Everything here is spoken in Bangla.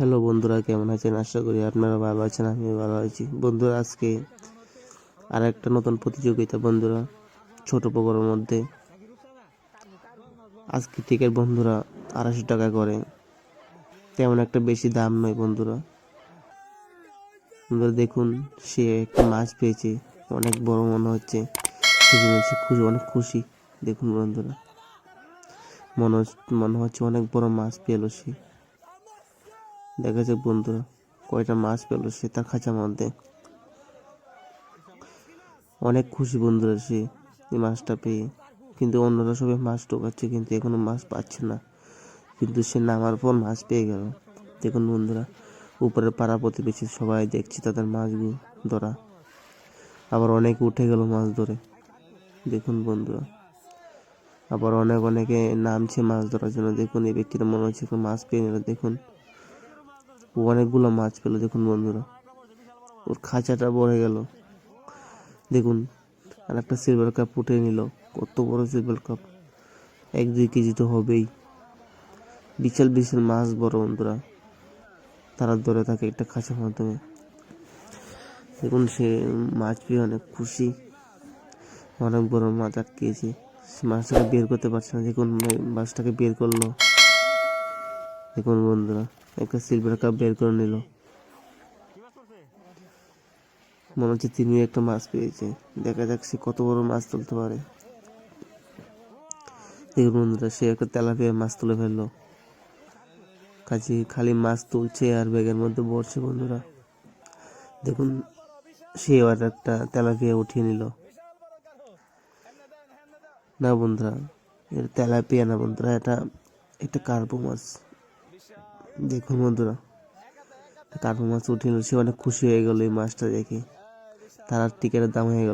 হ্যালো বন্ধুরা, কেমন আছেন? আশা করি আপনারা ভালো আছেন, আমিও ভালো আছি। বন্ধুরা, আজকে আর একটা নতুন প্রতিযোগিতা বন্ধুরা, ছোট পুকুরের মধ্যে। আজকে টিকিট বন্ধুরা 250 টাকা করে, তেমন একটা বেশি দাম নয় বন্ধুরা। বন্ধুরা দেখুন, সে একটা মাছ পেয়েছে, অনেক বড় মনে হচ্ছে, সেজন্য সে অনেক খুশি। দেখুন বন্ধুরা, মনে হচ্ছে অনেক বড় মাছ পেল সে। দেখা যাক বন্ধুরা, কয়টা মাছ পেল সে তার খাঁচার মধ্যে। অনেক খুশি বন্ধুরা সে এই মাছটা পেয়ে। কিন্তু অন্যরা সবাই মাছ ঢোকাচ্ছে, কিন্তু এখনো মাছ পাচ্ছে না। কিন্তু সে নামার পর মাছ পেয়ে গেল। দেখুন বন্ধুরা, উপরের পাড়া প্রতিবেশী সবাই দেখছে তাদের মাছগুলো ধরা। আবার অনেকে উঠে গেল মাছ ধরে। দেখুন বন্ধুরা, আবার অনেকে নামছে মাছ ধরার জন্য। দেখুন এই ব্যক্তিটা মনে হচ্ছে মাছ পেয়ে নিল। দেখুন ও অনেকগুলো মাছ পেলো। দেখুন বন্ধুরা, ওর খাঁচাটা ভরে গেল। দেখুন, আর একটা সিলভার কাপ উঠে নিল। কত বড় সিলভার কাপ, 1-2 কেজি তো হবেই। বিশাল বিশাল মাছ বড় বন্ধুরা, তারা ধরে থাকে একটা খাঁচার মাধ্যমে। দেখুন সে মাছ পেয়ে অনেক খুশি। অনেক বড় মাছ আটকেছে, সে মাছটাকে বের করতে পারছে না। দেখুন মাছটাকে বের করলো। দেখুন বন্ধুরা, একটা সিলভার কাপ বের করে নিল। মনে হচ্ছে তিনি একটা মাছ পেয়েছে। দেখা যাক সে কত বড় মাছ তুলতে পারে। দেখুন বন্ধুরা, সে একটা তেলাপিয়া মাছ তুলে ফেললো। কাজে খালি মাছ তুলছে আর ব্যাগের মধ্যে ভরছে বন্ধুরা। দেখুন সে আর একটা তেলাপিয়া উঠিয়ে নিল। না বন্ধুরা, এটা তেলাপিয়া না বন্ধুরা, এটা একটা কার্পো মাছ। দেখুন বন্ধুরা, কার্পো মাছ উঠিয়ে নিল। সে অনেক খুশি হয়ে গেল এই মাছটা দেখে। তার টিকিটের দাম হয়ে গেল